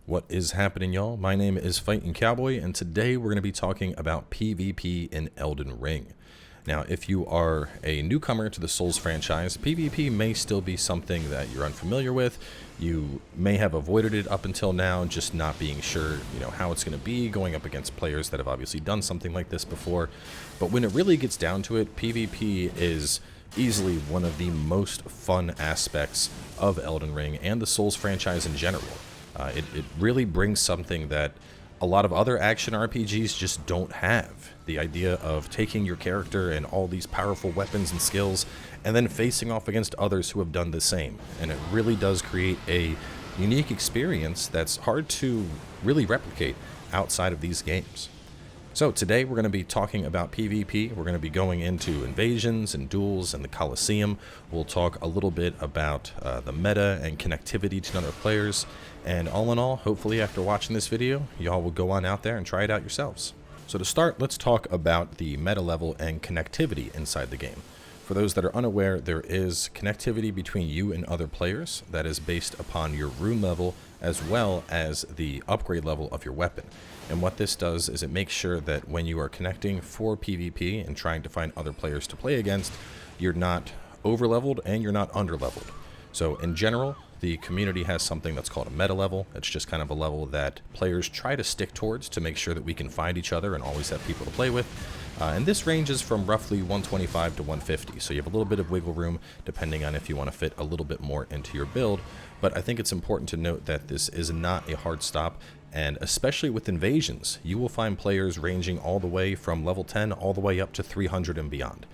What is happening, y'all? My name is FightinCowboy, and today we're going to be talking about PvP in Elden Ring. Now, if you are a newcomer to the Souls franchise, PvP may still be something that you're unfamiliar with. You may have avoided it up until now, just not being sure, how it's going to be, going up against players that have obviously done something like this before. But when it really gets down to it, PvP is easily one of the most fun aspects of Elden Ring and the Souls franchise in general. It really brings something that a lot of other action RPGs just don't have. The idea of taking your character and all these powerful weapons and skills and then facing off against others who have done the same. And it really does create a unique experience that's hard to really replicate outside of these games. So today we're going to be talking about PvP. We're going to be going into invasions and duels and the Coliseum. We'll talk a little bit about the meta and connectivity to other players. And all in all, hopefully after watching this video, y'all will go on out there and try it out yourselves. So to start, let's talk about the meta level and connectivity inside the game. For those that are unaware, there is connectivity between you and other players that is based upon your rune level as well as the upgrade level of your weapon. And what this does is it makes sure that when you are connecting for PvP and trying to find other players to play against, you're not over-leveled and you're not under-leveled. So in general, the community has something that's called a meta level. It's just kind of a level that players try to stick towards to make sure that we can find each other and always have people to play with. And this ranges from roughly 125 to 150, so you have a little bit of wiggle room depending on if you want to fit a little bit more into your build. But I think it's important to note that this is not a hard stop, and especially with invasions, you will find players ranging all the way from level 10 all the way up to 300 and beyond.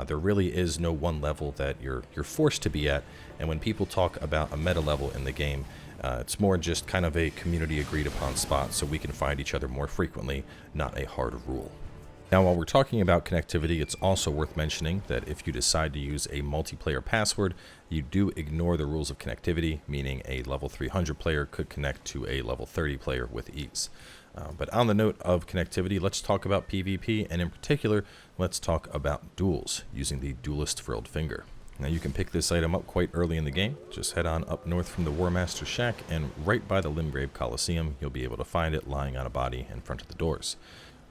There really is no one level that you're forced to be at, and when people talk about a meta level in the game, it's more just kind of a community agreed upon spot so we can find each other more frequently, not a hard rule. Now, while we're talking about connectivity, it's also worth mentioning that if you decide to use a multiplayer password, you do ignore the rules of connectivity, meaning a level 300 player could connect to a level 30 player with ease. But on the note of connectivity, let's talk about PvP, and in particular, let's talk about duels using the Duelist Frilled Finger. Now, you can pick this item up quite early in the game. Just head on up north from the War Master's Shack, and right by the Limgrave Coliseum, you'll be able to find it lying on a body in front of the doors.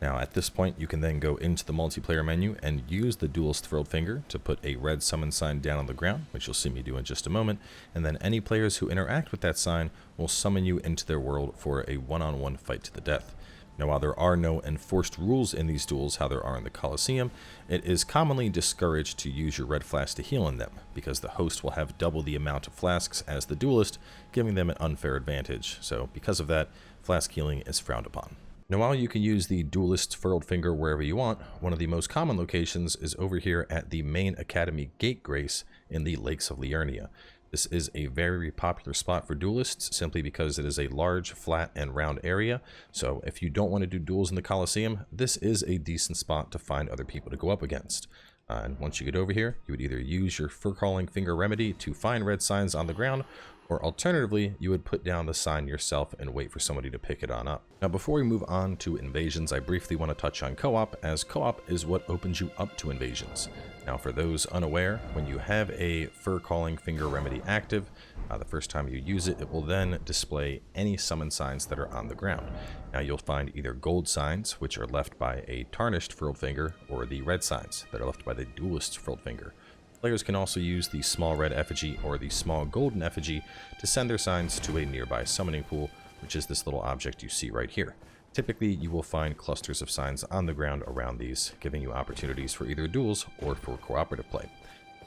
Now, at this point, you can then go into the multiplayer menu and use the Duelist Frilled Finger to put a red summon sign down on the ground, which you'll see me do in just a moment, and then any players who interact with that sign will summon you into their world for a one-on-one fight to the death. Now, while there are no enforced rules in these duels how there are in the Coliseum, it is commonly discouraged to use your red flask to heal in them, because the host will have double the amount of flasks as the duelist, giving them an unfair advantage. So, because of that, flask healing is frowned upon. Now, while you can use the Duelist Frilled Finger wherever you want, one of the most common locations is over here at the main Academy Gate Grace in the Lakes of Liurnia. This is a very popular spot for duelists simply because it is a large, flat, and round area. So if you don't want to do duels in the Coliseum, this is a decent spot to find other people to go up against. And once you get over here, you would either use your fur-crawling finger remedy to find red signs on the ground, or alternatively, you would put down the sign yourself and wait for somebody to pick it on up. Now, before we move on to invasions, I briefly want to touch on co-op, as co-op is what opens you up to invasions. Now, for those unaware, when you have a fur-calling finger remedy active, the first time you use it, it will then display any summon signs that are on the ground. Now, you'll find either gold signs, which are left by a Tarnished Frilled Finger, or the red signs that are left by the Duelist Frilled Finger. Players can also use the small red effigy or the small golden effigy to send their signs to a nearby summoning pool, which is this little object you see right here. Typically, you will find clusters of signs on the ground around these, giving you opportunities for either duels or for cooperative play.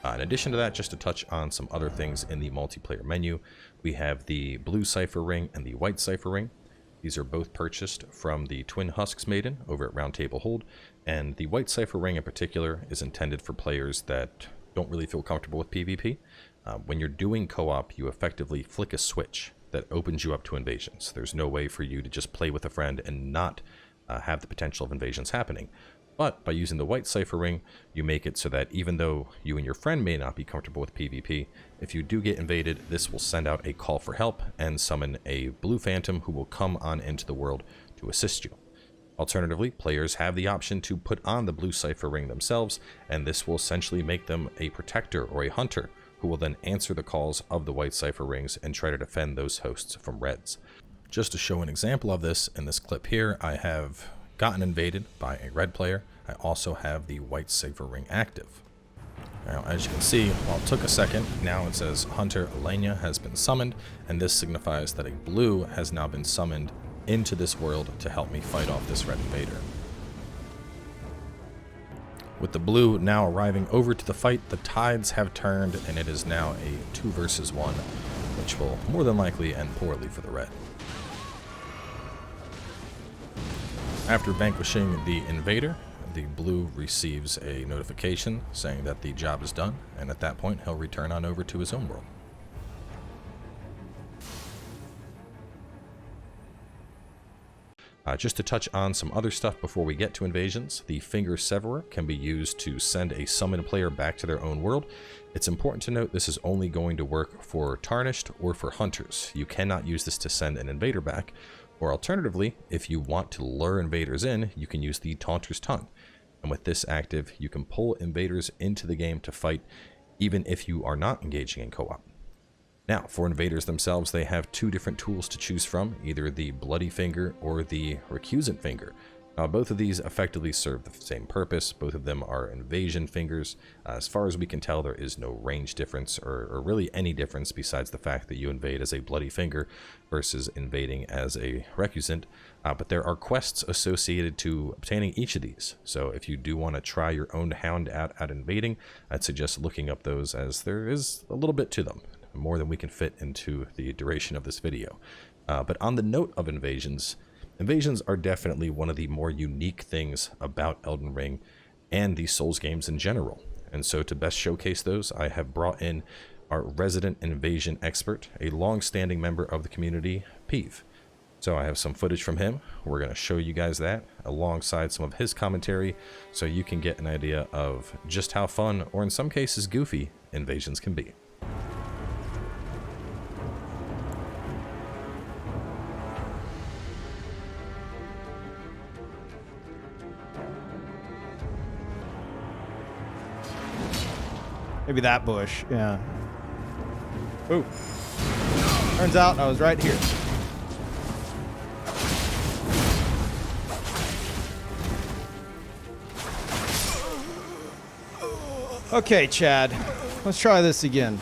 In addition to that, just to touch on some other things in the multiplayer menu, we have the blue cipher ring and the white cipher ring. These are both purchased from the Twin Husks Maiden over at Round Table Hold, and the white cipher ring in particular is intended for players that don't really feel comfortable with PvP. When you're doing co-op, you effectively flick a switch that opens you up to invasions. There's no way for you to just play with a friend and not have the potential of invasions happening. But by using the white cipher ring, you make it so that even though you and your friend may not be comfortable with PvP, if you do get invaded, this will send out a call for help and summon a blue phantom who will come on into the world to assist you. Alternatively, players have the option to put on the blue cipher ring themselves, and this will essentially make them a protector or a hunter, who will then answer the calls of the white cipher rings and try to defend those hosts from reds. Just to show an example of this, in this clip here, I have gotten invaded by a red player. I also have the white safer ring active. Now, as you can see, while it took a second, now it says Hunter Elena has been summoned, and this signifies that a blue has now been summoned into this world to help me fight off this red invader. With the blue now arriving over to the fight, the tides have turned, and it is now a 2 versus 1, which will more than likely end poorly for the red. After vanquishing the invader, the blue receives a notification saying that the job is done, and at that point he'll return on over to his own world. Just to touch on some other stuff before we get to invasions, the Finger Severer can be used to send a summoned player back to their own world. It's important to note this is only going to work for Tarnished or for Hunters. You cannot use this to send an invader back, or alternatively, if you want to lure invaders in, you can use the Taunter's Tongue. And with this active, you can pull invaders into the game to fight, even if you are not engaging in co-op. Now, for invaders themselves, they have 2 different tools to choose from, either the Bloody Finger or the Recusant Finger. Both of these effectively serve the same purpose. Both of them are invasion fingers. As far as we can tell, there is no range difference or really any difference besides the fact that you invade as a Bloody Finger versus invading as a Recusant. But there are quests associated to obtaining each of these. So if you do want to try your own hand at invading, I'd suggest looking up those, as there is a little bit to them, more than we can fit into the duration of this video. But on the note of invasions, invasions are definitely one of the more unique things about Elden Ring and the Souls games in general. And so to best showcase those, I have brought in our resident invasion expert, a long-standing member of the community, Peeve. So I have some footage from him. We're going to show you guys that alongside some of his commentary so you can get an idea of just how fun, or in some cases goofy, invasions can be. Maybe that bush, yeah. Ooh. Turns out I was right here. Okay, Chad. Let's try this again.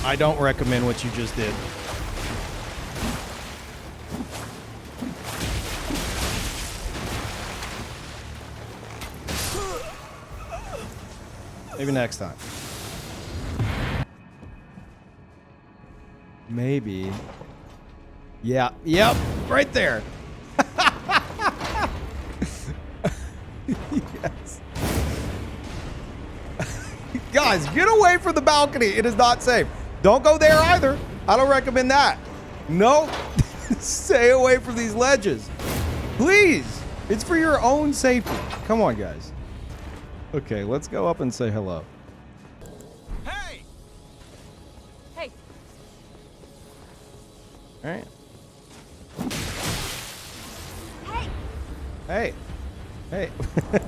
I don't recommend what you just did. Maybe next time. Maybe. Yeah. Yep. Right there. Yes. Guys, get away from the balcony. It is not safe. Don't go there either. I don't recommend that. No. Stay away from these ledges. Please. It's for your own safety. Come on, guys. Okay, let's go up and say hello. Hey! Hey. All right. Hey. Hey. Hey.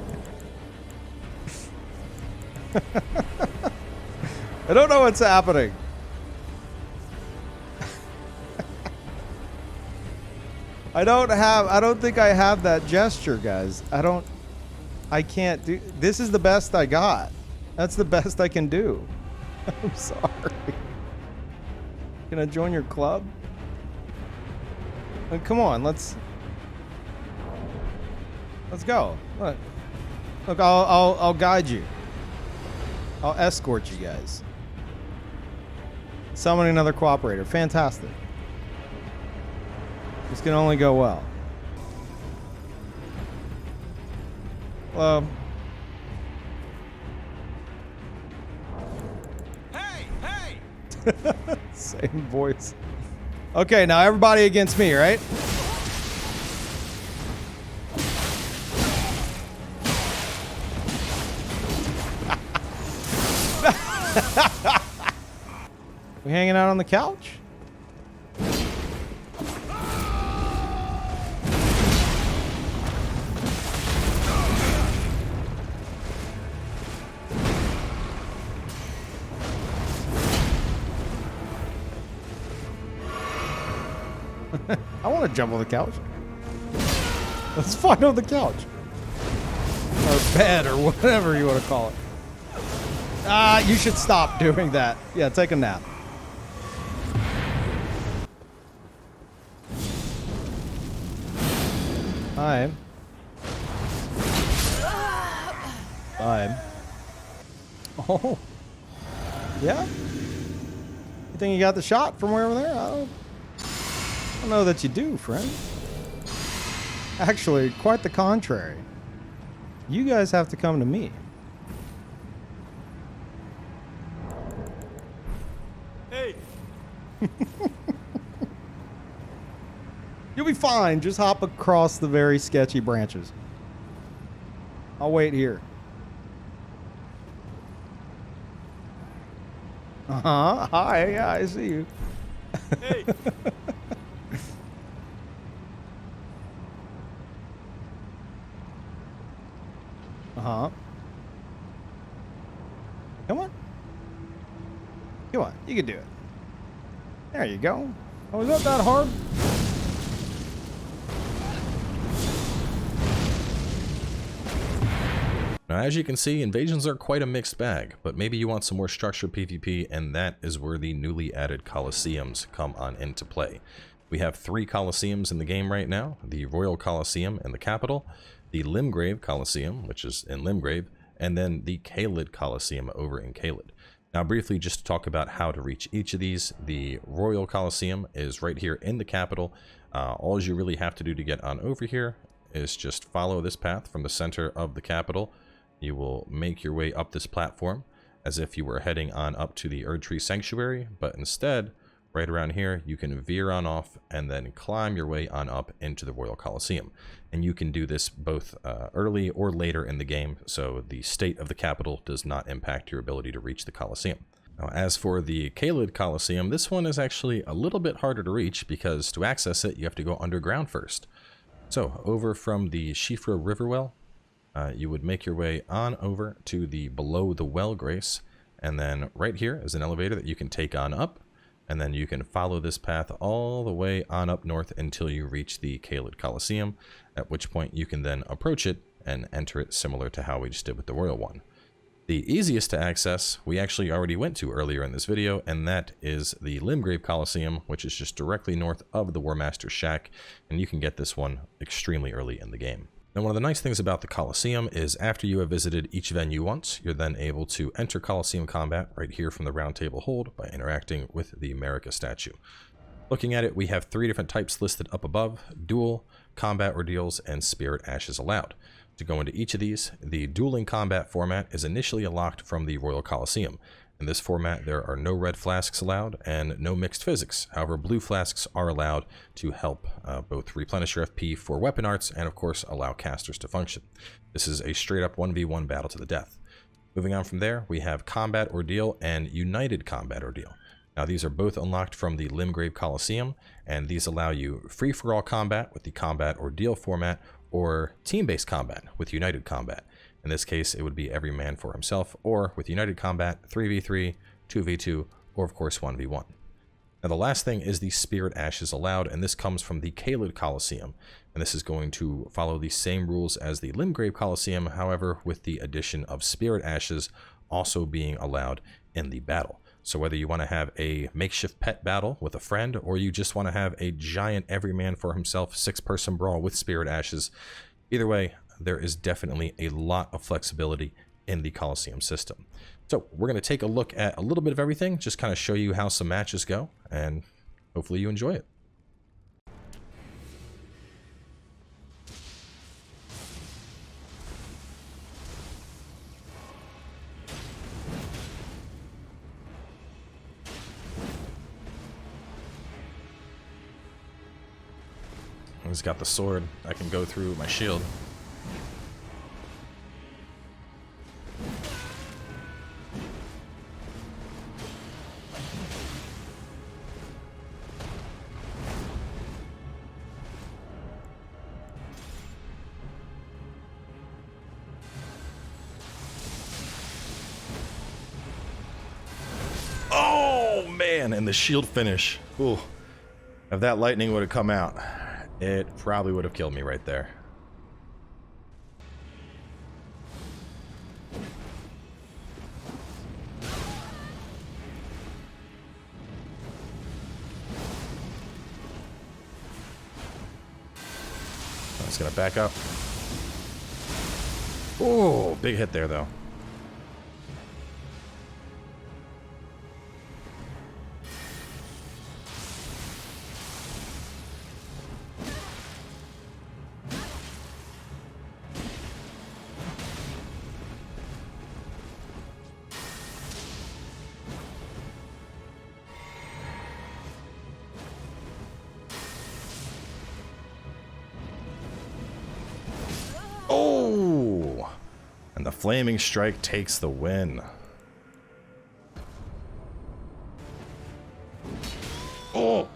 I don't know what's happening. I don't think I have that gesture, guys. I can't do. This is the best I got. That's the best I can do. I'm sorry. Can I join your club? Come on, let's go. Look, I'll guide you. I'll escort you guys. Summon another cooperator. Fantastic. This can only go well. Hello. Hey! Hey! Same voice. Okay, now everybody against me, right? We hanging out on the couch? I want to jump on the couch. Let's fight on the couch. Or bed, or whatever you want to call it. You should stop doing that. Yeah, take a nap. Fine. Fine. Oh. Yeah? You think you got the shot from way over there? I don't know that you do, friend. Actually, quite the contrary. You guys have to come to me. Hey! You'll be fine. Just hop across the very sketchy branches. I'll wait here. Uh-huh. Hi. Yeah, I see you. Hey! Uh-huh. Come on. Come on. You can do it. There you go. Oh, is that hard? Now, as you can see, invasions are quite a mixed bag, but maybe you want some more structured PvP, and that is where the newly added Coliseums come on into play. We have 3 Coliseums in the game right now: the Royal Coliseum in the capital, the Limgrave Coliseum, which is in Limgrave, and then the Caelid Coliseum over in Caelid. Now, briefly, just to talk about how to reach each of these, the Royal Coliseum is right here in the capital. All you really have to do to get on over here is just follow this path from the center of the capital. You will make your way up this platform as if you were heading on up to the Erdtree Sanctuary, but instead, right around here, you can veer on off and then climb your way on up into the Royal Coliseum. And you can do this both early or later in the game, so the state of the capital does not impact your ability to reach the Coliseum. Now, as for the Caelid Coliseum, this one is actually a little bit harder to reach because to access it, you have to go underground first. So, over from the Shifra Riverwell, you would make your way on over to the Below the Well Grace, and then right here is an elevator that you can take on up, and then you can follow this path all the way on up north until you reach the Caelid Coliseum, at which point you can then approach it and enter it similar to how we just did with the Royal one. The easiest to access, we actually already went to earlier in this video, and that is the Limgrave Coliseum, which is just directly north of the War Master's Shack, and you can get this one extremely early in the game. Now, one of the nice things about the Coliseum is after you have visited each venue once, you're then able to enter Coliseum combat right here from the Round Table Hold by interacting with the America statue. Looking at it, we have 3 different types listed up above: Duel, Combat Ordeals, and Spirit Ashes Allowed. To go into each of these, the dueling combat format is initially unlocked from the Royal Coliseum. In this format, there are no red flasks allowed and no mixed physics. However, blue flasks are allowed to help both replenish your FP for weapon arts and, of course, allow casters to function. This is a straight-up 1v1 battle to the death. Moving on from there, we have Combat Ordeal and United Combat Ordeal. Now, these are both unlocked from the Limgrave Coliseum, and these allow you free-for-all combat with the Combat Ordeal format, or team-based combat with United Combat. In this case, it would be every man for himself, or with United Combat, 3v3, 2v2, or of course 1v1. Now, the last thing is the Spirit Ashes Allowed, and this comes from the Caelid Coliseum, and this is going to follow the same rules as the Limgrave Coliseum, however, with the addition of Spirit Ashes also being allowed in the battle. So whether you want to have a makeshift pet battle with a friend, or you just want to have a giant every man for himself 6-person brawl with Spirit Ashes, either way, there is definitely a lot of flexibility in the Coliseum system. So we're going to take a look at a little bit of everything, just kind of show you how some matches go, and hopefully you enjoy it. He's got the sword. I can go through my shield. Oh man, and the shield finish. Ooh. If that lightning would have come out, it probably would have killed me right there. I'm just gonna back up. Oh, big hit there though. Oh! And the flaming strike takes the win. Oh!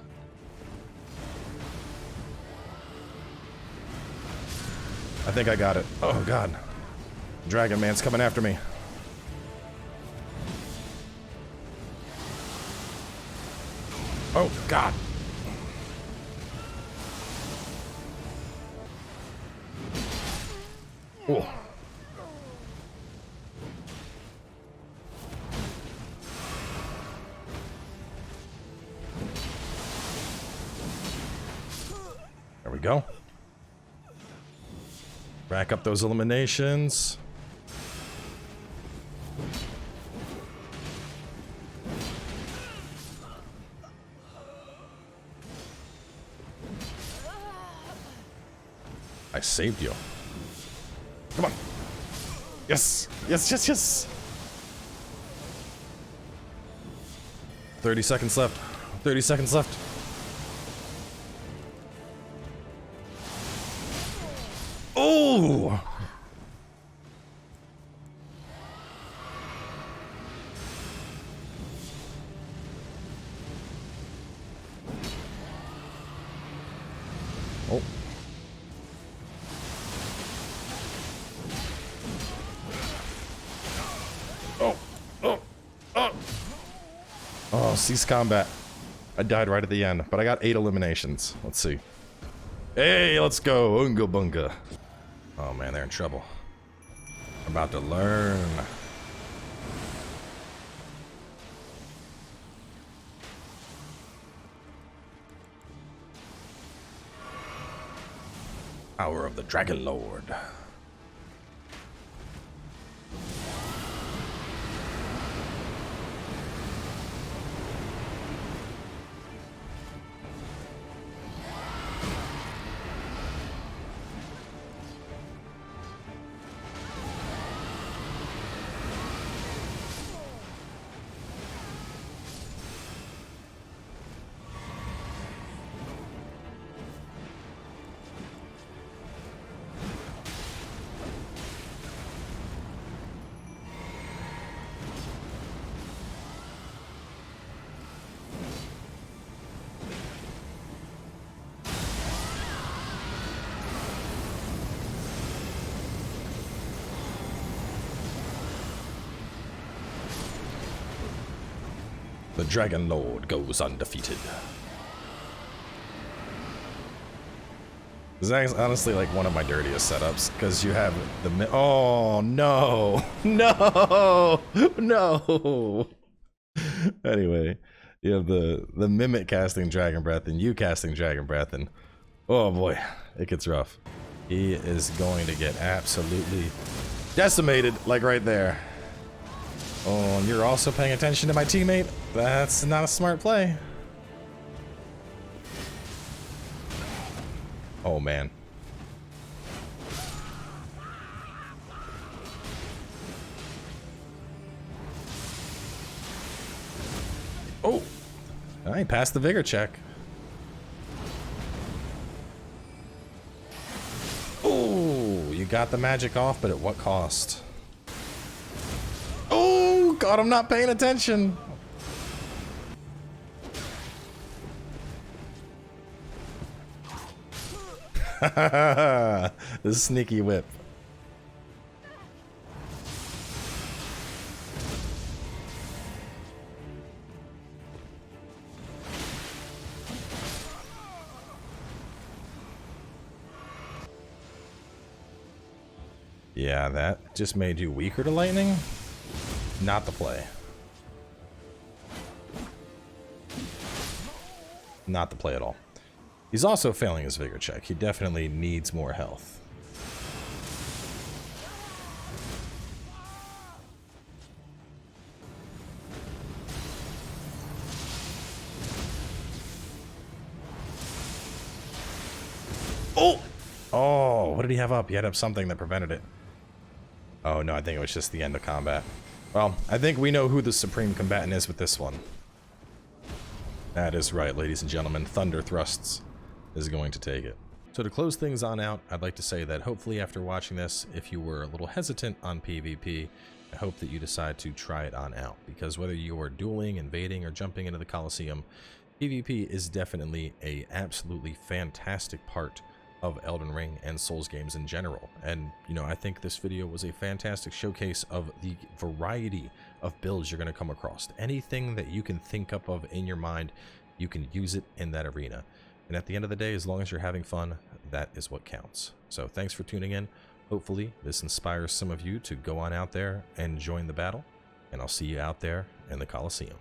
I think I got it. Oh god. Dragon Man's coming after me. Oh god. Oh. There we go. Rack up those eliminations. I saved you. Come on. Yes. Yes, yes, yes. 30 seconds left. 30 seconds left. Oh! Oh. Oh, oh, oh. Oh, cease combat. I died right at the end, but I got 8 eliminations. Let's see. Hey, let's go. Unga bunga. Oh man, they're in trouble. I'm about to learn. Hour of the Dragon Lord. The Dragon Lord goes undefeated. This is honestly like one of my dirtiest setups, because you have the oh no, no, no. Anyway, you have the Mimic casting Dragon Breath and you casting Dragon Breath, and oh boy, it gets rough. He is going to get absolutely decimated, like right there. Oh, and you're also paying attention to my teammate? That's not a smart play. Oh, man. Oh! I passed the vigor check. Oh, you got the magic off, but at what cost? Oh, God, I'm not paying attention. The sneaky whip. Yeah, that just made you weaker to lightning. Not the play. Not the play at all. He's also failing his vigor check. He definitely needs more health. Oh! Oh, what did he have up? He had up something that prevented it. Oh, no, I think it was just the end of combat. Well, I think we know who the supreme combatant is with this one. That is right, ladies and gentlemen. Thunder Thrusts is going to take it. So to close things on out, I'd like to say that hopefully after watching this, if you were a little hesitant on PvP, I hope that you decide to try it on out. Because whether you are dueling, invading, or jumping into the Coliseum, PvP is definitely a absolutely fantastic part of Elden Ring and Souls games in general. And, you know, I think this video was a fantastic showcase of the variety of builds you're going to come across. Anything that you can think up of in your mind, you can use it in that arena. And at the end of the day, as long as you're having fun, that is what counts. So thanks for tuning in. Hopefully this inspires some of you to go on out there and join the battle. And I'll see you out there in the Coliseum.